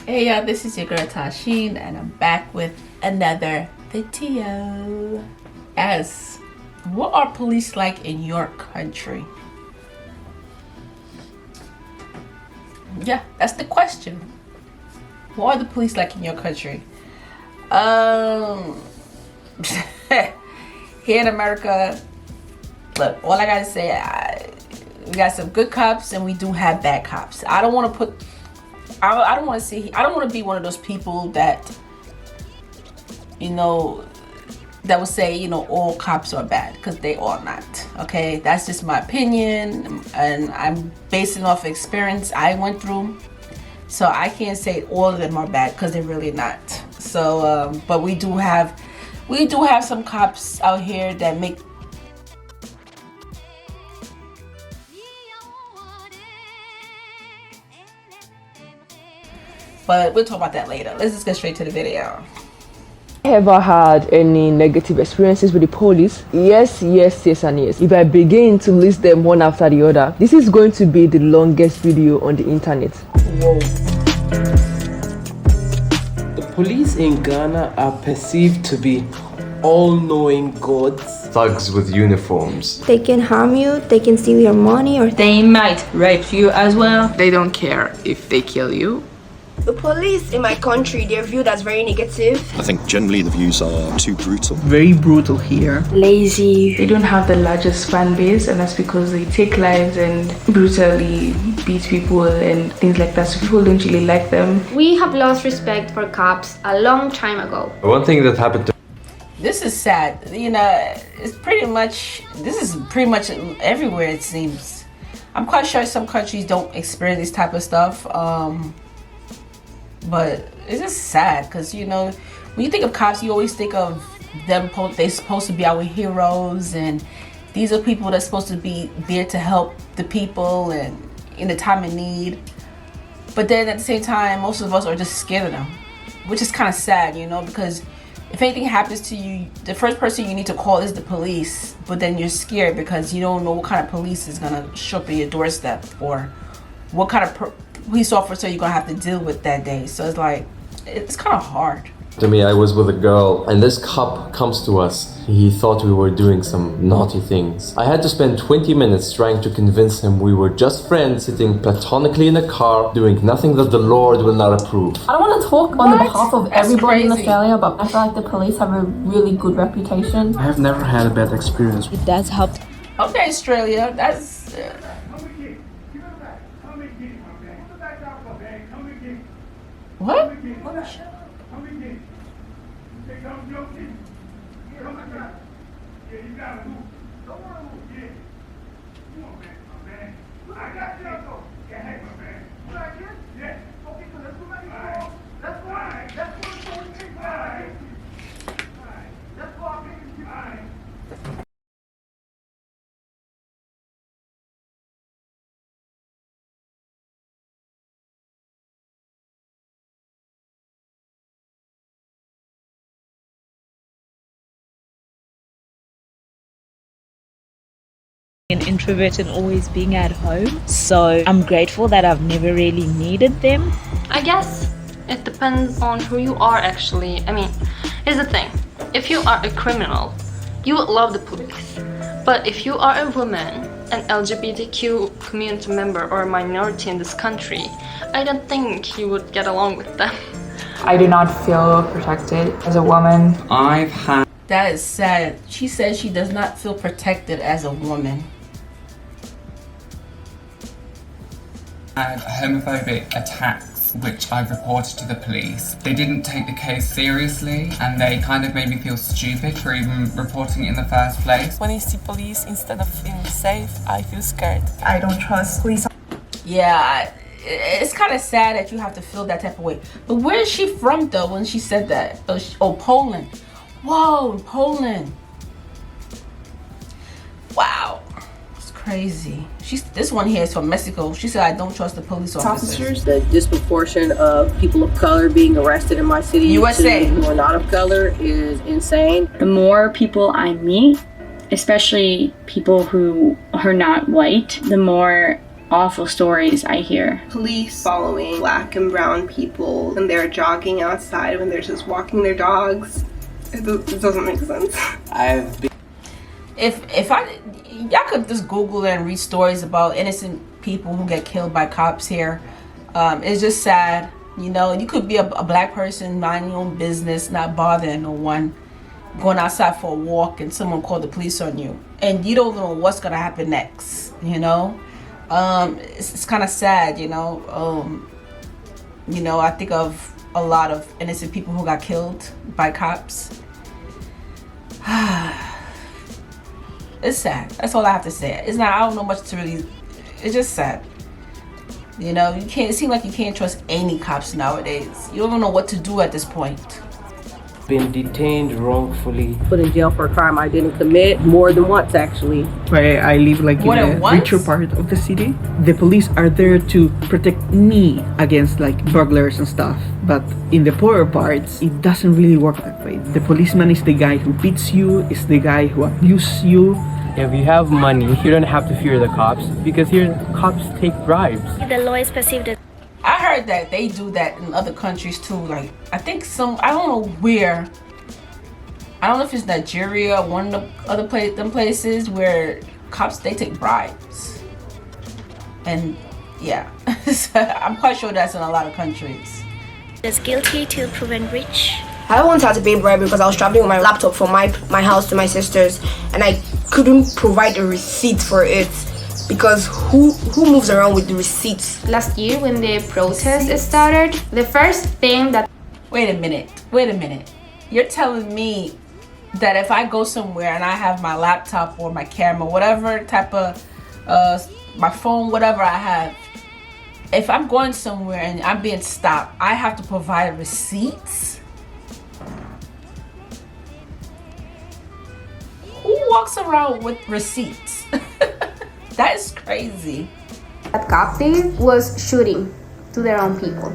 Hey y'all, this is your girl Tysheen and I'm back with another video. As what are police like in your country? Yeah, that's the question. What are the police like in your country? Here in America, look, all I gotta say, we got some good cops and we do have bad cops. I don't want to be one of those people that, that would say, all cops are bad, because they are not. Okay, that's just my opinion, and I'm basing off experience I went through. So I can't say all of them are bad, because they're really not. So, but we do have some cops out here that make. But we'll talk about that later. Let's just get straight to the video. Ever had any negative experiences with the police? Yes, and yes. If I begin to list them one after the other, this is going to be the longest video on the internet. Whoa. The police in Ghana are perceived to be all-knowing gods. Thugs with uniforms. They can harm you, they can steal your money, or they might rape you as well. They don't care if they kill you. The police in my country, they're viewed as very negative. I think generally the views are too brutal. Very brutal here. Lazy. They don't have the largest fan base, and that's because they take lives and brutally beat people and things like that, so people don't really like them. We have lost respect for cops a long time ago. One thing that happened to This is sad. This is pretty much everywhere, it seems. I'm quite sure some countries don't experience this type of stuff. But it's just sad, because when you think of cops, you always think of them. They're supposed to be our heroes, and these are people that's supposed to be there to help the people and in the time of need. But then at the same time, most of us are just scared of them, which is kind of sad, because if anything happens to you, the first person you need to call is the police. But then you're scared because you don't know what kind of police is gonna show up at your doorstep, or what kind of police officer you're gonna have to deal with that day. So it's kind of hard. To me, I was with a girl, and this cop comes to us. He thought we were doing some naughty things. I had to spend 20 minutes trying to convince him we were just friends sitting platonically in a car doing nothing that the Lord will not approve. I don't want to talk on behalf of everybody in Australia, but I feel like the police have a really good reputation. I have never had a bad experience. It does help. Okay, Australia, that's... What? An introvert and always being at home, so I'm grateful that I've never really needed them. I guess it depends on who you are actually. I mean, here's the thing, if you are a criminal, you would love the police, but if you are a woman, an LGBTQ community member or a minority in this country, I don't think you would get along with them. I do not feel protected as a woman. That is sad. She says she does not feel protected as a woman. Had homophobic attacks, which I've reported to the police. They didn't take the case seriously, and they kind of made me feel stupid for even reporting it in the first place. When I see police, instead of feeling safe, I feel scared. I don't trust police. Yeah, it's kind of sad that you have to feel that type of way. But where is she from, though, when she said that? Oh, Poland. Whoa, Poland. Wow. It's crazy. This one here is from Mexico. She said, I don't trust the police officers. The disproportion of people of color being arrested in my city USA who are not of color is insane. The more people I meet, especially people who are not white, the more awful stories I hear. Police following black and brown people when they're jogging outside, when they're just walking their dogs. It doesn't make sense. I've been... Y'all could just Google and read stories about innocent people who get killed by cops here. It's just sad. You know, you could be a black person, mind your own business, not bothering no one, going outside for a walk and someone called the police on you. And you don't know what's going to happen next, you know? It's kind of sad, you know? You know, I think of a lot of innocent people who got killed by cops. It's sad. That's all I have to say. It's not, I don't know much to really, it's just sad. You know, you can't, it seems like you can't trust any cops nowadays. You don't know what to do at this point. Been detained wrongfully. Put in jail for a crime I didn't commit more than once, actually. Where I live like in the richer part of the city. The police are there to protect me against like burglars and stuff. But in the poorer parts, it doesn't really work that way. The policeman is the guy who beats you, is the guy who abuses you. If you have money, you don't have to fear the cops because here cops take bribes. The law is perceived as... I heard that they do that in other countries too. Like, I think I don't know where. I don't know if it's Nigeria or one of the other places where cops, they take bribes. And yeah, I'm quite sure that's in a lot of countries. Is guilty till proven rich. I once had to pay bribe because I was traveling with my laptop from my house to my sister's, and I couldn't provide a receipt for it because who moves around with the receipts? Last year when the protest started, the first thing that... Wait a minute. You're telling me that if I go somewhere and I have my laptop or my camera, whatever type of, my phone, whatever I have, if I'm going somewhere and I'm being stopped, I have to provide receipts? Who walks around with receipts? That is crazy. That cop was shooting to their own people.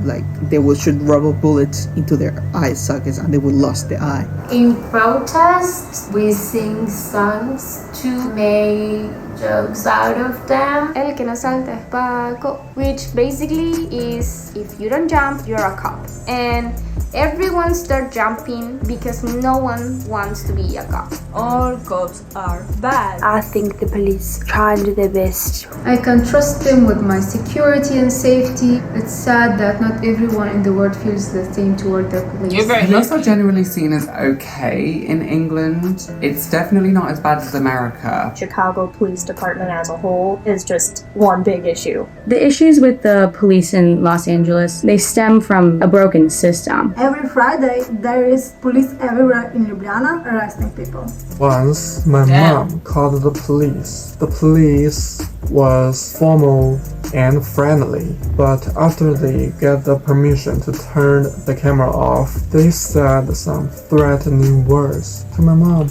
Like they would shoot rubber bullets into their eye sockets and they would lose the eye. In protests, we sing songs to make jokes out of them. El que no salta es Paco, which basically is if you don't jump, you're a cop. And everyone starts jumping because no one wants to be a cop. All cops are bad. I think the police try and do their best. I can trust them with my security and safety. It's sad that not everyone in the world feels the same toward the police. Police are generally seen as okay in England. It's definitely not as bad as America. Chicago Police Department as a whole is just one big issue. The issues with the police in Los Angeles, they stem from a broken system. Every Friday, there is police everywhere in Ljubljana arresting people. Once, my mom called the police. The police was formal and friendly, but after they get the permission to turn the camera off, they said some threatening words to my mom.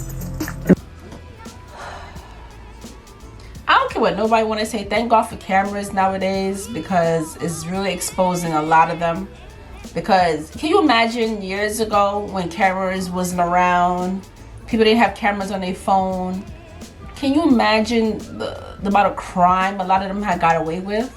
I don't care what nobody want to say. Thank God for cameras nowadays because it's really exposing a lot of them. Because can you imagine years ago when cameras wasn't around, people didn't have cameras on their phone? Can you imagine the amount of crime a lot of them had got away with?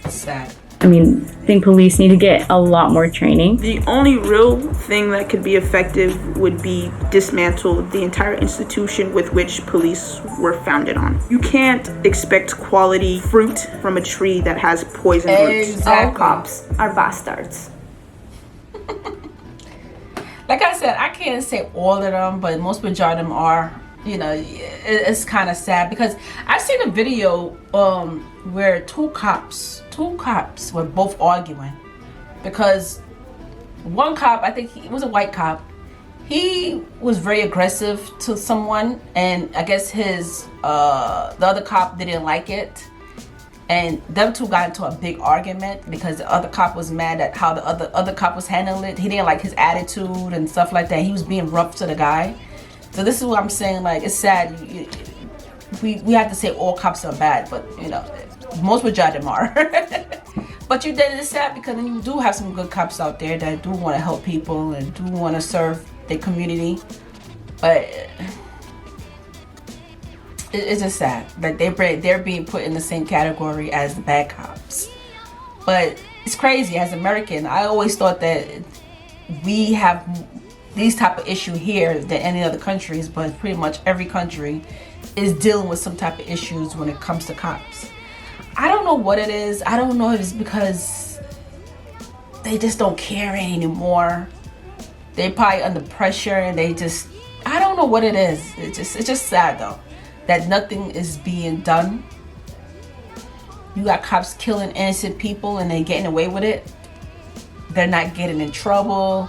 It's sad. I mean, I think police need to get a lot more training. The only real thing that could be effective would be dismantle the entire institution with which police were founded on. You can't expect quality fruit from a tree that has poison roots. All cops are bastards. Like I said, I can't say all of them, but most majority of them are. You know, it's kind of sad because I've seen a video where two cops were both arguing because one cop, I think he was a white cop, he was very aggressive to someone, and I guess his the other cop didn't like it, and them two got into a big argument because the other cop was mad at how the other cop was handling it. He didn't like his attitude and stuff like that. He was being rough to the guy. So this is what I'm saying, like, it's sad. We have to say all cops are bad, but, you know, most majority of them are. But it's sad because then you do have some good cops out there that do want to help people and do want to serve their community. But it's just sad that they're being put in the same category as the bad cops. But it's crazy. As American, I always thought that we have these type of issue here than any other countries, but pretty much every country is dealing with some type of issues when it comes to cops. I don't know what it is. I don't know if it's because they just don't care anymore. They probably under pressure and they just, I don't know what it is. It's just sad though that nothing is being done. You got cops killing innocent people and they getting away with it. They're not getting in trouble.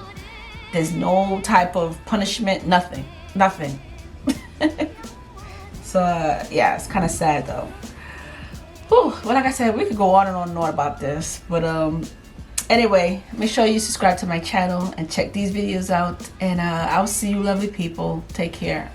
There's no type of punishment, nothing. So yeah, it's kind of sad though. Whew, well, like I said, we could go on and on about this, but anyway, make sure you subscribe to my channel and check these videos out, and I'll see you lovely people. Take care.